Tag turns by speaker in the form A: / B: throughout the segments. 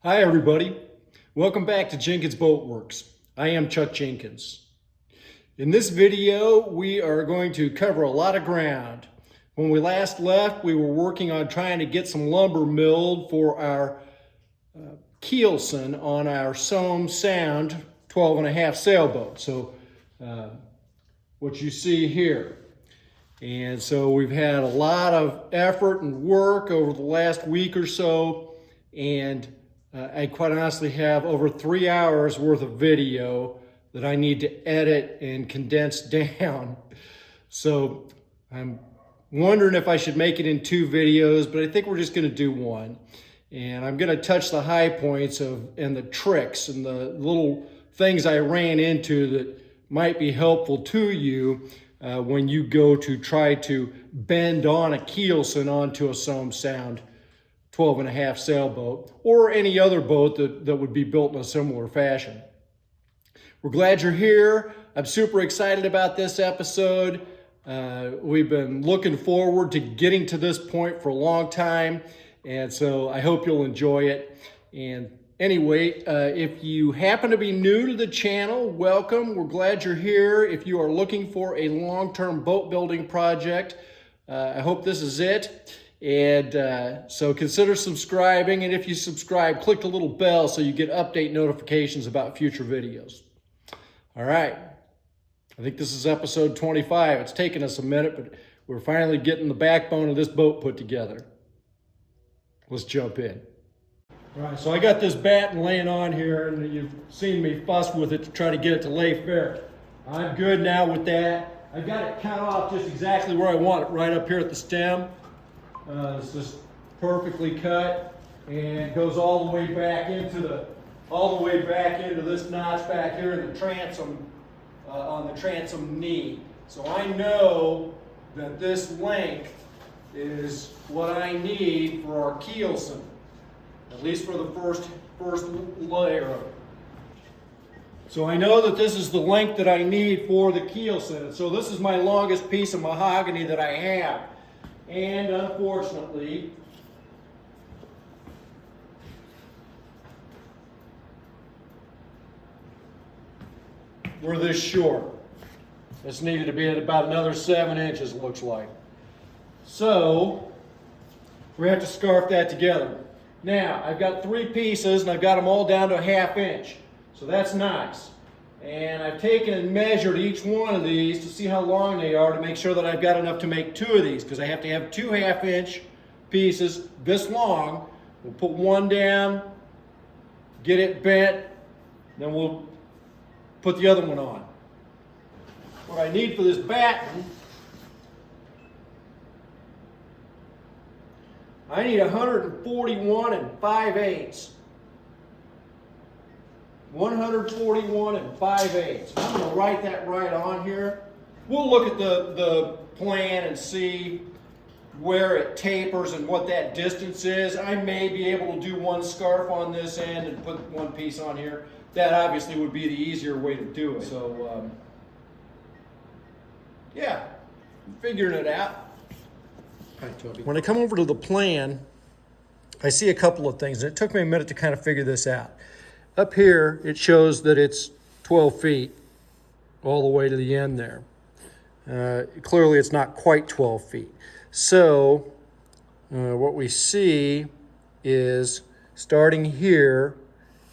A: Hi everybody, welcome back to Jenkins Boat Works. I am Chuck Jenkins. In this video, we are going to cover a lot of ground. When we last left, we were working on trying to get some lumber milled for our Keelson on our Sound 12.5 sailboat. So what you see here. And so we've had a lot of effort and work over the last week or so, and I quite honestly have over 3 hours worth of video that I need to edit and condense down. So I'm wondering if I should make it in 2 videos, but I think we're just going to do one. And I'm going to touch the high points and the tricks and the little things I ran into that might be helpful to you when you go to try to bend on a Keelson onto a Sound 12.5 sailboat, or any other boat that would be built in a similar fashion. We're glad you're here. I'm super excited about this episode. We've been looking forward to getting to this point for a long time, and so I hope you'll enjoy it. And anyway, if you happen to be new to the channel, welcome. We're glad you're here. If you are looking for a long-term boat building project, I hope this is it. And so consider subscribing, and if you subscribe, click the little bell so you get update notifications about future videos. All right, I think this is episode 25. It's taken us a minute, but we're finally getting the backbone of this boat put together. Let's jump in. All right, so I got this batten laying on here, and you've seen me fuss with it to try to get it to lay fair. I'm good now with that. I've got it cut off just exactly where I want it, right up here at the stem. It's just perfectly cut and goes all the way back into this notch back here in the transom, on the transom knee. So I know that this length is what I need for our Keelson, at least for the first layer of it. So I know that this is the length that I need for the Keelson. So this is my longest piece of mahogany that I have. And unfortunately, we're this short. This needed to be at about another 7 inches, it looks like. So we have to scarf that together. Now, I've got 3 pieces and I've got them all down to a 1/2 inch. So that's nice. And I've taken and measured each one of these to see how long they are to make sure that I've got enough to make 2 of these, because I have to have 2 1/2 inch pieces this long. We'll put one down, get it bent, then we'll put the other one on. What I need for this batten, I need 141 5/8. 141 5/8. I'm going to write that right on here. We'll look at the plan and see where it tapers and what that distance is. I may be able to do one scarf on this end and put one piece on here. That obviously would be the easier way to do it. So, yeah, I'm figuring it out. Hi, Toby. When I come over to the plan, I see a couple of things, and it took me a minute to kind of figure this out. Up here, it shows that it's 12 feet all the way to the end there. Clearly, it's not quite 12 feet. So what we see is starting here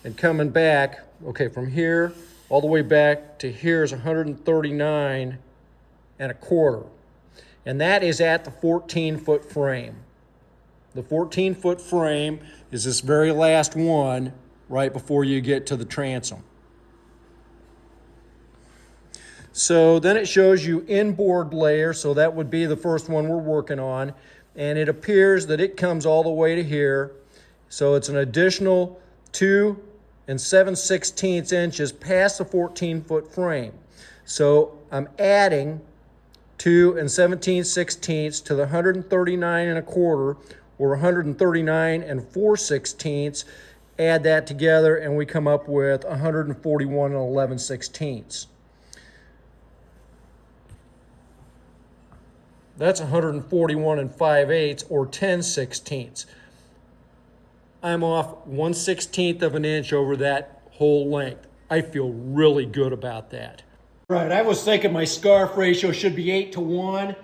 A: and coming back, okay, from here all the way back to here is 139 1/4. And that is at the 14-foot frame. The 14-foot frame is this very last one right before you get to the transom. So then it shows you inboard layer, so that would be the first one we're working on, and it appears that it comes all the way to here, so it's an additional 2 7/16 inches past the 14-foot frame. So I'm adding 2 17/16 to the 139 1/4, or 139 4/16. Add that together and we come up with 141 11/16. That's 141 5/8, or 10/16. I'm off 1/16 of an inch over that whole length. I feel really good about that. Right, I was thinking my scarf ratio should be 8-to-1.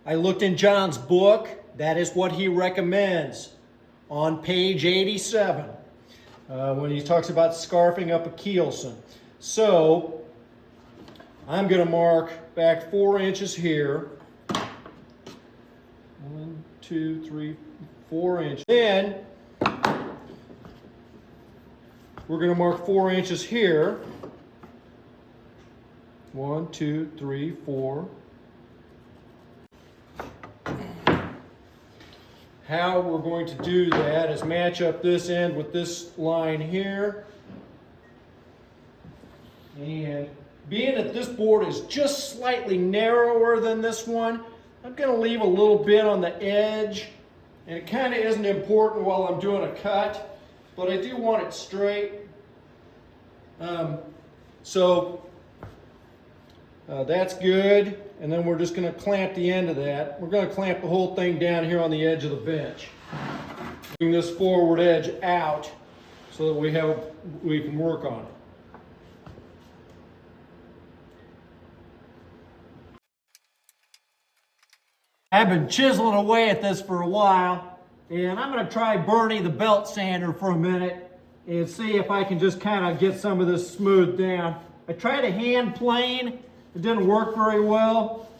A: I looked in John's book. That is what he recommends on page 87 when he talks about scarfing up a Keelson. So I'm going to mark back 4 inches here. 1, 2, 3, 4 inches. Then we're going to mark 4 inches here. 1, 2, 3, 4. How we're going to do that is match up this end with this line here. And being that this board is just slightly narrower than this one, I'm going to leave a little bit on the edge. And it kind of isn't important while I'm doing a cut, but I do want it straight. That's good, and then we're just going to clamp the end of that. We're going to clamp the whole thing down here on the edge of the bench. Bring this forward edge out so that we can work on it. I've been chiseling away at this for a while, and I'm going to try Bernie the belt sander for a minute and see if I can just kind of get some of this smoothed down. I tried a hand plane. It didn't work very well.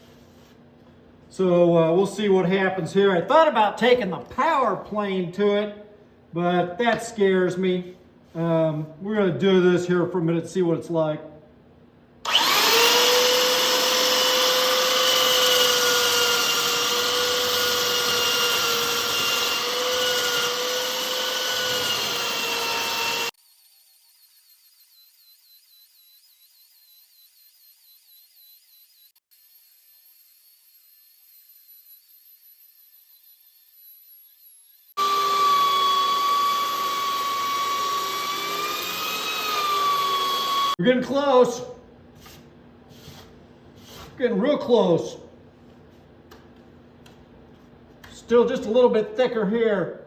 A: So we'll see what happens here. I thought about taking the power plane to it, but that scares me. We're going to do this here for a minute, see what it's like. We're getting close. Getting real close. Still just a little bit thicker here.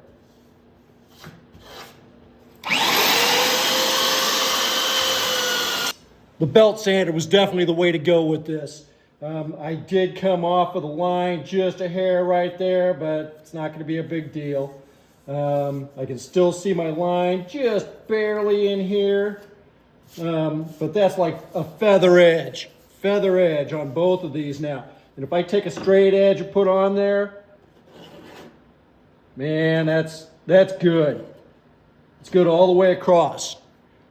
A: The belt sander was definitely the way to go with this. I did come off of the line just a hair right there, but it's not going to be a big deal. I can still see my line just barely in here. But that's like a feather edge on both of these now. And if I take a straight edge and put on there, man, that's good. It's good all the way across.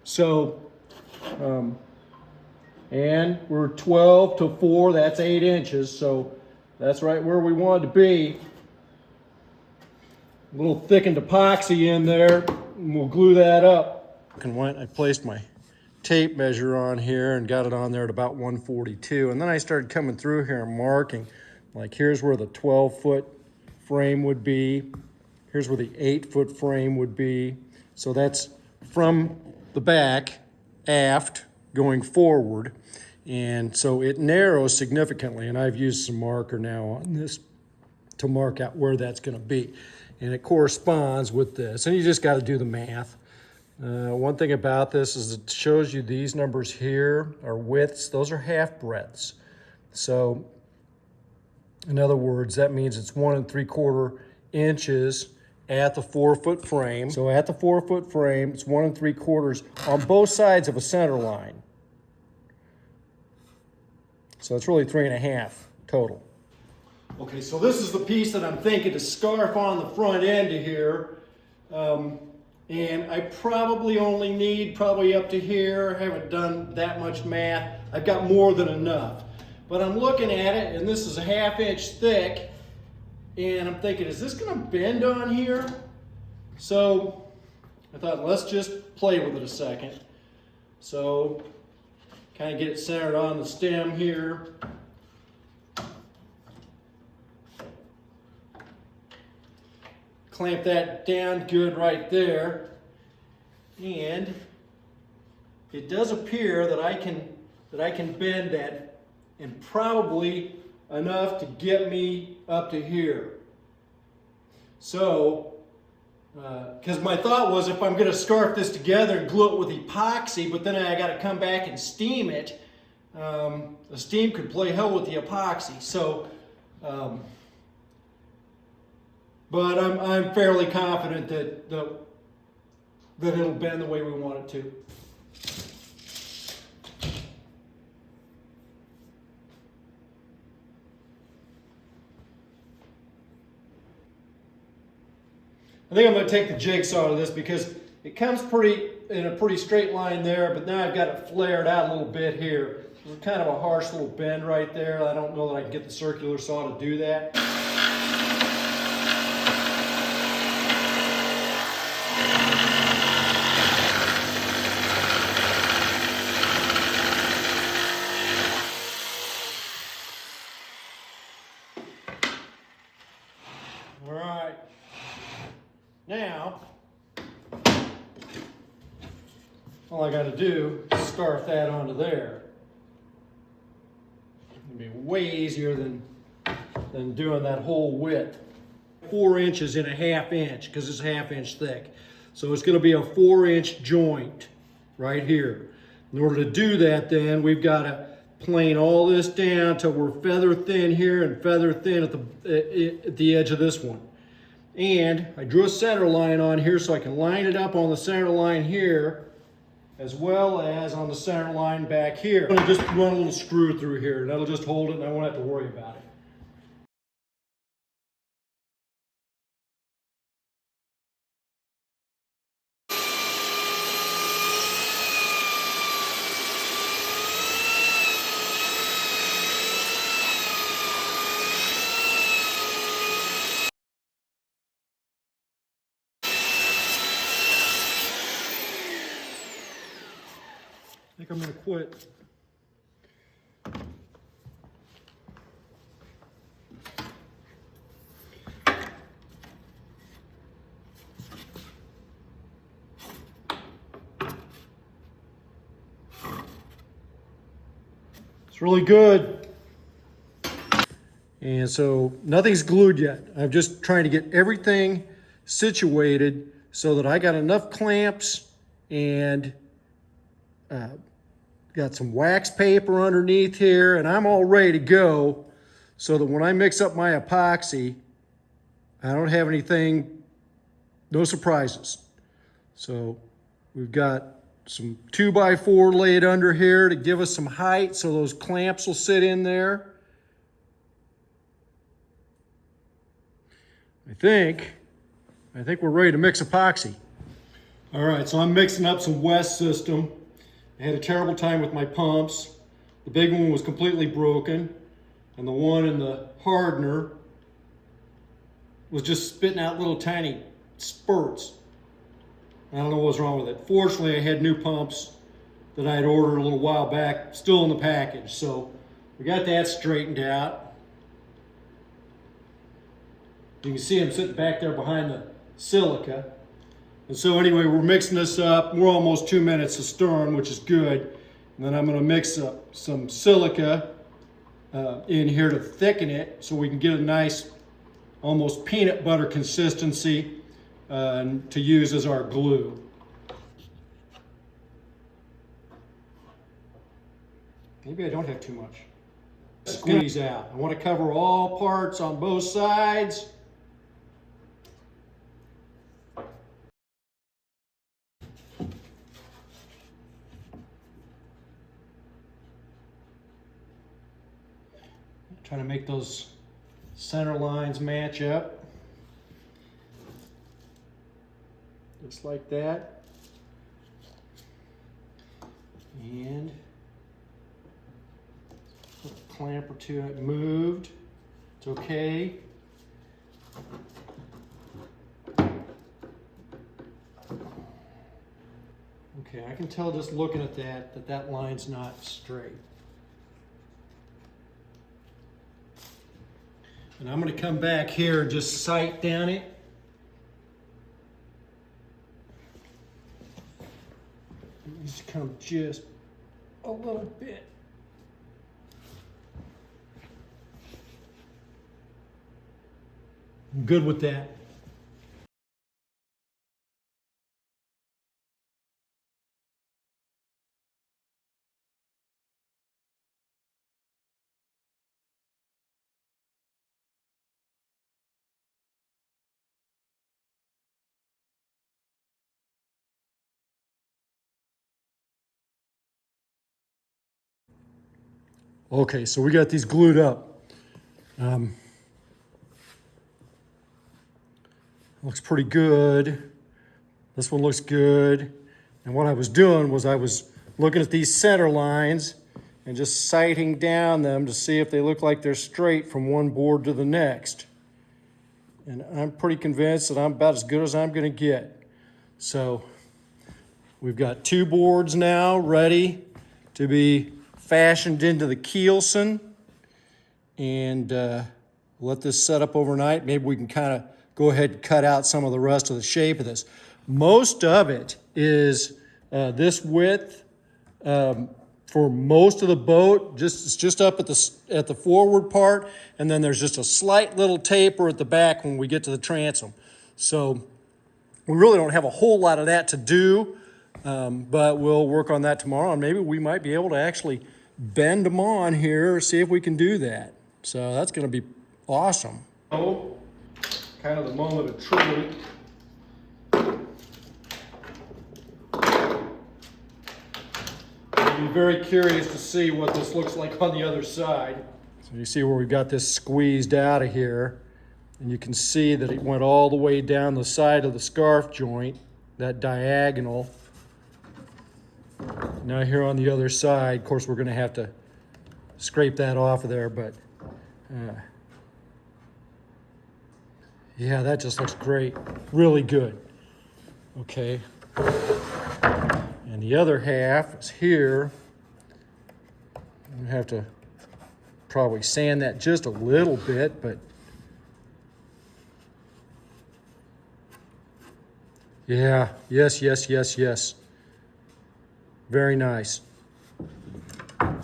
A: So, and we're 12-4, that's 8 inches. So that's right where we wanted to be. A little thickened epoxy in there, and we'll glue that up. I placed my tape measure on here and got it on there at about 142, and then I started coming through here and marking, like here's where the 12-foot frame would be, here's where the 8-foot frame would be. So that's from the back aft going forward, and so it narrows significantly, and I've used some marker now on this to mark out where that's going to be, and it corresponds with this, and you just got to do the math. One thing about this is it shows you these numbers here are widths. Those are half breadths. So in other words, that means it's 1 3/4 inches at the 4-foot frame. So at the 4-foot frame, it's 1 3/4 on both sides of a center line. So it's really 3.5 total. Okay, so this is the piece that I'm thinking to scarf on the front end of here. And I probably only need up to here. I haven't done that much math. I've got more than enough. But I'm looking at it, and this is a 1/2 inch thick. And I'm thinking, is this gonna bend on here? So I thought, let's just play with it a second. So kind of get it centered on the stem here. Clamp that down good right there, and it does appear that I can bend that, and probably enough to get me up to here. So Because my thought was if I'm going to scarf this together and glue it with epoxy, but then I got to come back and steam it, the steam could play hell with the epoxy. So, but I'm fairly confident that it'll bend the way we want it to. I think I'm going to take the jigsaw to this because it comes in a pretty straight line there, but now I've got it flared out a little bit here. There's kind of a harsh little bend right there. I don't know that I can get the circular saw to do that. All right. Now, all I got to do is scarf that onto there. It'll be way easier than doing that whole width. 4 inches in a 1/2 inch because it's 1/2 inch thick. So it's going to be a 4-inch joint right here. In order to do that, then we've got to plane all this down till we're feather thin here and feather thin at the edge of this one. And I drew a center line on here so I can line it up on the center line here as well as on the center line back here. I'm going to just run a little screw through here and that'll just hold it and I won't have to worry about it. I think I'm going to quit. It's really good. And so nothing's glued yet. I'm just trying to get everything situated so that I got enough clamps and got some wax paper underneath here, and I'm all ready to go so that when I mix up my epoxy, I don't have anything, no surprises. So we've got some 2x4 laid under here to give us some height so those clamps will sit in there. I think we're ready to mix epoxy. All right, so I'm mixing up some West system. I had a terrible time with my pumps. The big one was completely broken, and the one in the hardener was just spitting out little tiny spurts. I don't know what was wrong with it. Fortunately, I had new pumps that I had ordered a little while back, still in the package. So we got that straightened out. You can see them sitting back there behind the silica. And so anyway, we're mixing this up. We're almost 2 minutes of stirring, which is good. And then I'm going to mix up some silica in here to thicken it so we can get a nice, almost peanut butter consistency to use as our glue. Maybe I don't have too much. Squeeze out. I want to cover all parts on both sides. Trying to make those center lines match up. Just like that. And put a clamp or two, it moved. It's okay. Okay, I can tell just looking at that line's not straight. And I'm going to come back here and just sight down it. It needs to come just a little bit. I'm good with that. Okay, so we got these glued up. Looks pretty good. This one looks good. And what I was doing was I was looking at these center lines and just sighting down them to see if they look like they're straight from one board to the next. And I'm pretty convinced that I'm about as good as I'm gonna get. So we've got 2 boards now ready to be fashioned into the Keelson. And let this set up overnight. Maybe we can kind of go ahead and cut out some of the rest of the shape of this. Most of it is this width for most of the boat. It's just up at the forward part, and then there's just a slight little taper at the back when we get to the transom. So we really don't have a whole lot of that to do, but we'll work on that tomorrow, and maybe we might be able to actually bend them on here, see if we can do that. So that's going to be awesome. Oh, kind of the moment of truth. I'll be very curious to see what this looks like on the other side. So you see where we've got this squeezed out of here, and you can see that it went all the way down the side of the scarf joint, that diagonal. Now here on the other side, of course, we're going to have to scrape that off of there, but yeah, that just looks great. Really good. Okay. And the other half is here. I'm gonna have to probably sand that just a little bit, but yeah, yes, yes, yes, yes. Very nice. All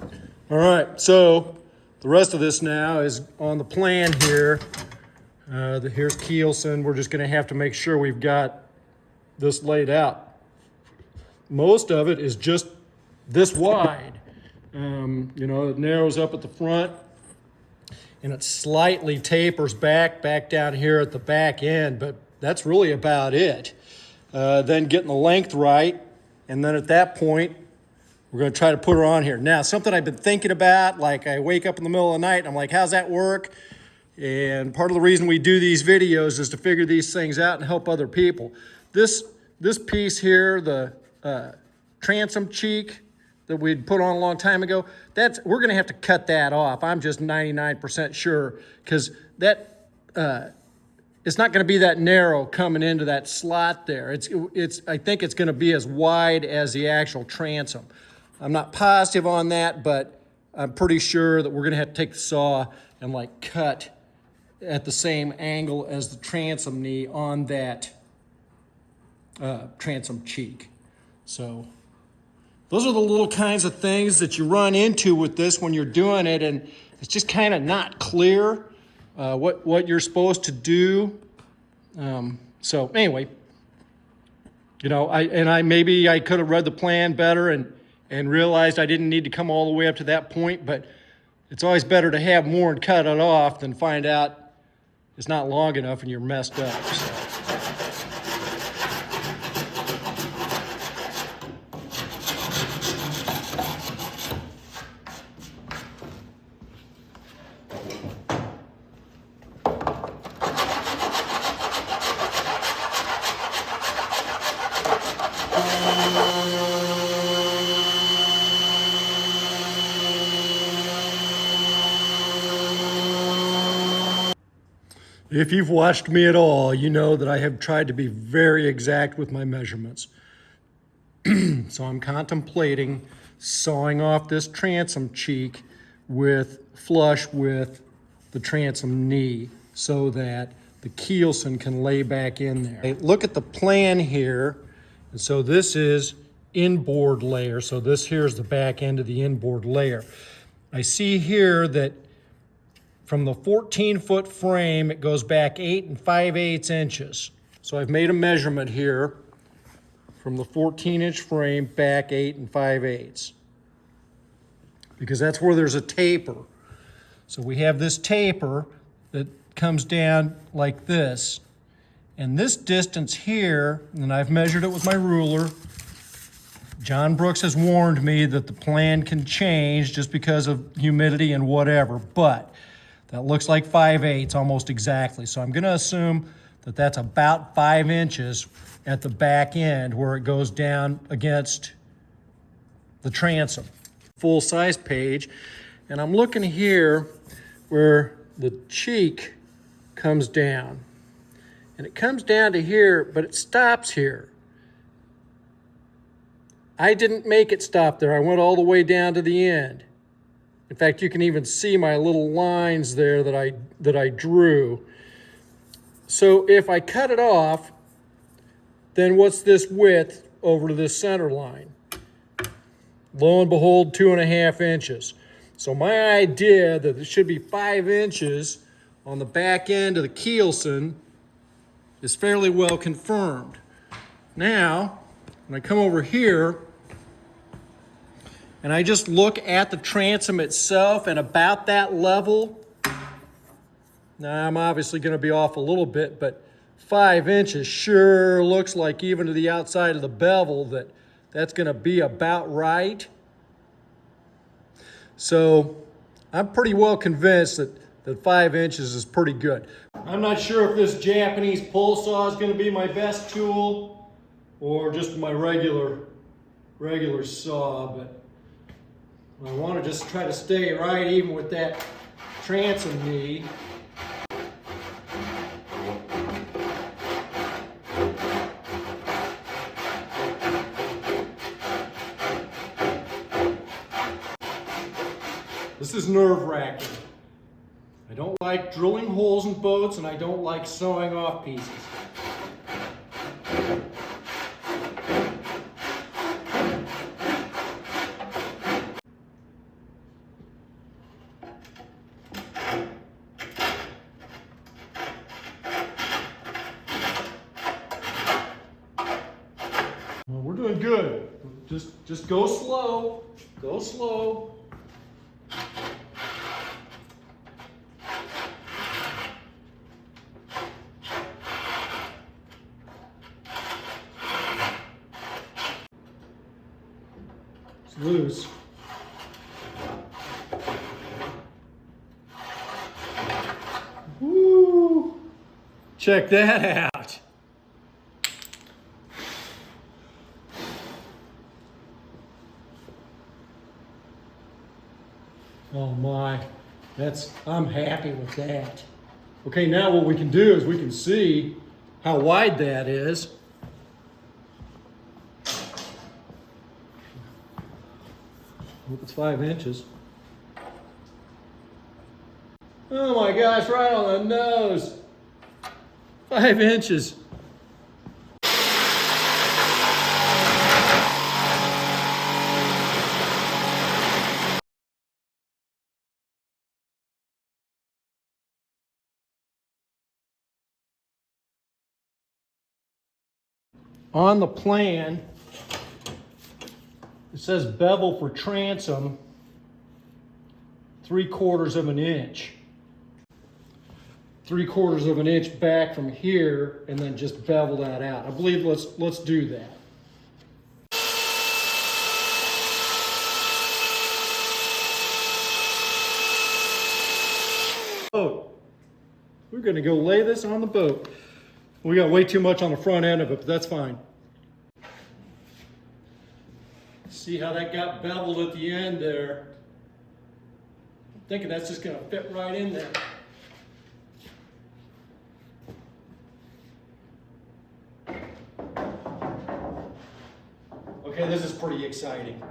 A: right, so the rest of this now is on the plan here. Here's Keelson. We're just gonna have to make sure we've got this laid out. Most of it is just this wide. You know, it narrows up at the front and it slightly tapers back down here at the back end, but that's really about it. Then getting the length right, and then at that point, we're gonna try to put her on here. Now, something I've been thinking about, like I wake up in the middle of the night and I'm like, how's that work? And part of the reason we do these videos is to figure these things out and help other people. This piece here, the transom cheek that we'd put on a long time ago, we're gonna have to cut that off. I'm just 99% sure, because that it's not gonna be that narrow coming into that slot there. I think it's gonna be as wide as the actual transom. I'm not positive on that, but I'm pretty sure that we're gonna have to take the saw and like cut at the same angle as the transom knee on that transom cheek. So those are the little kinds of things that you run into with this when you're doing it, and it's just kind of not clear what you're supposed to do. So anyway, you know, maybe I could have read the plan better and realized I didn't need to come all the way up to that point, but it's always better to have more and cut it off than find out it's not long enough and you're messed up. So. If you've watched me at all, you know that I have tried to be very exact with my measurements. So I'm contemplating sawing off this transom cheek flush with the transom knee so that the Keelson can lay back in there. Okay, look at the plan here. And so this is inboard layer. So this here is the back end of the inboard layer. I see here that from the 14-foot frame, it goes back 8 5/8 inches. So I've made a measurement here from the 14-inch frame back 8 5/8, because that's where there's a taper. So we have this taper that comes down like this. And this distance here, and I've measured it with my ruler, John Brooks has warned me that the plan can change just because of humidity and whatever, but that looks like 5/8 almost exactly. So I'm gonna assume that that's about 5 inches at the back end where it goes down against the transom. Full size page, and I'm looking here where the cheek comes down. And it comes down to here, but it stops here. I didn't make it stop there. I went all the way down to the end. In fact, you can even see my little lines there that I drew. So if I cut it off, then what's this width over to this center line? Lo and behold, 2.5 inches. So my idea that it should be 5 inches on the back end of the Keelson is fairly well confirmed. Now, when I come over here and I just look at the transom itself and about that level, now I'm obviously going to be off a little bit, but 5 inches sure looks like even to the outside of the bevel that's going to be about right. So I'm pretty well convinced that 5 inches is pretty good. I'm not sure if this Japanese pull saw is going to be my best tool or just my regular saw, but I want to just try to stay right even with that transom knee. This is nerve-wracking. I don't like drilling holes in boats, and I don't like sewing off pieces. Well, we're doing good. Just go slow. Go slow. It's loose. Woo! Check that out. Oh my, I'm happy with that. Okay, now what we can do is we can see how wide that is. Hope it's 5 inches. Oh my gosh, right on the nose. 5 inches. On the plan, it says bevel for transom, 3/4 of an inch. 3/4 of an inch back from here, and then just bevel that out. I believe let's do that. Boat. We're gonna go lay this on the boat. We got way too much on the front end of it, but that's fine. See how that got beveled at the end there. I'm thinking that's just gonna fit right in there. Okay, this is pretty exciting.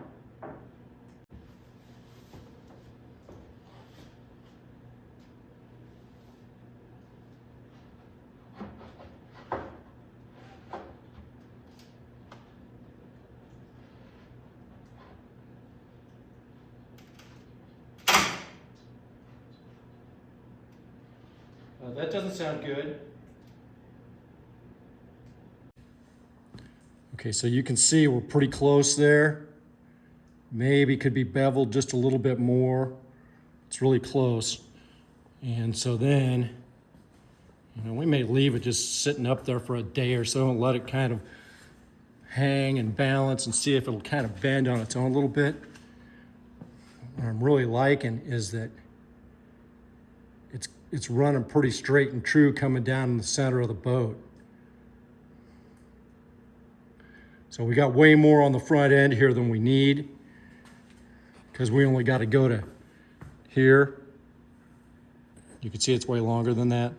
A: That doesn't sound good. Okay, so you can see we're pretty close there. Maybe could be beveled just a little bit more. It's really close. And so then, we may leave it just sitting up there for a day or so and let it kind of hang and balance and see if it'll kind of bend on its own a little bit. What I'm really liking is that it's running pretty straight and true coming down in the center of the boat. So we got way more on the front end here than we need because we only got to go to here. You can see it's way longer than that.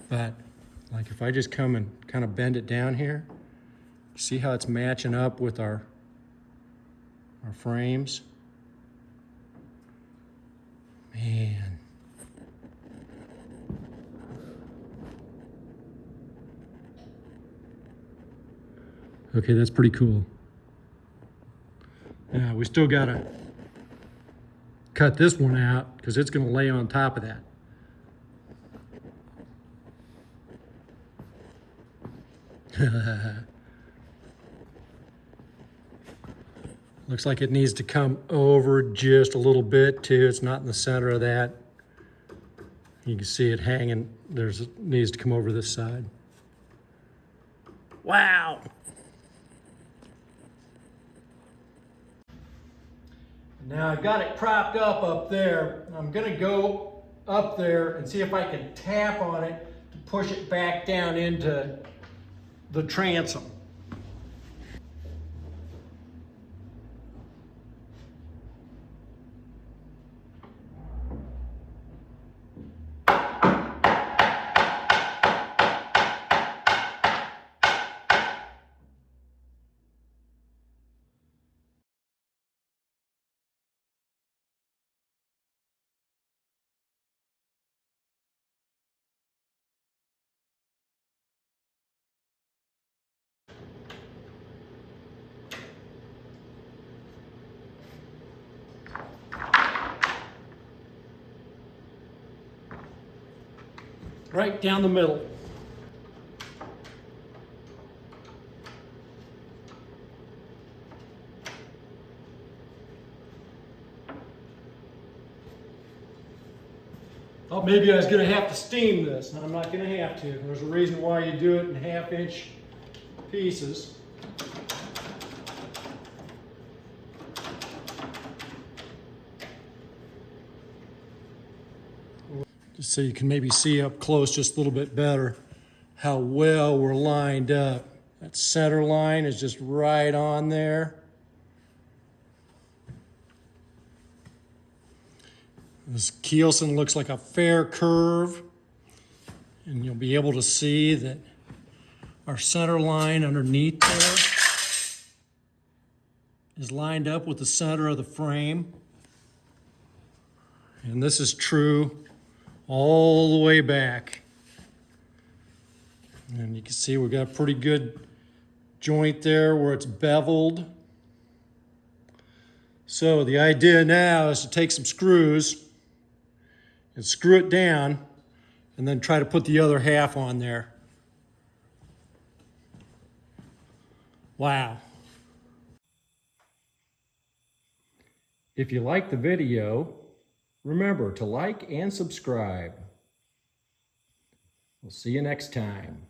A: But like if I just come and kind of bend it down here, see how it's matching up with our frames? Man. Okay, that's pretty cool. Yeah, we still gotta cut this one out because it's gonna lay on top of that. Looks like it needs to come over just a little bit too. It's not in the center of that. You can see it hanging. It needs to come over this side. Wow. Now I've got it propped up there. I'm gonna go up there and see if I can tap on it to push it back down into the transom. Right down the middle. Oh, maybe I was going to have to steam this. I'm not going to have to. There's a reason why you do it in 1/2-inch pieces. Just so you can maybe see up close just a little bit better how well we're lined up. That center line is just right on there. This Keelson looks like a fair curve, and you'll be able to see that our center line underneath there is lined up with the center of the frame. And this is true all the way back. And you can see we've got a pretty good joint there where it's beveled. So the idea now is to take some screws and screw it down and then try to put the other half on there. Wow. If you like the video, remember to like and subscribe. We'll see you next time.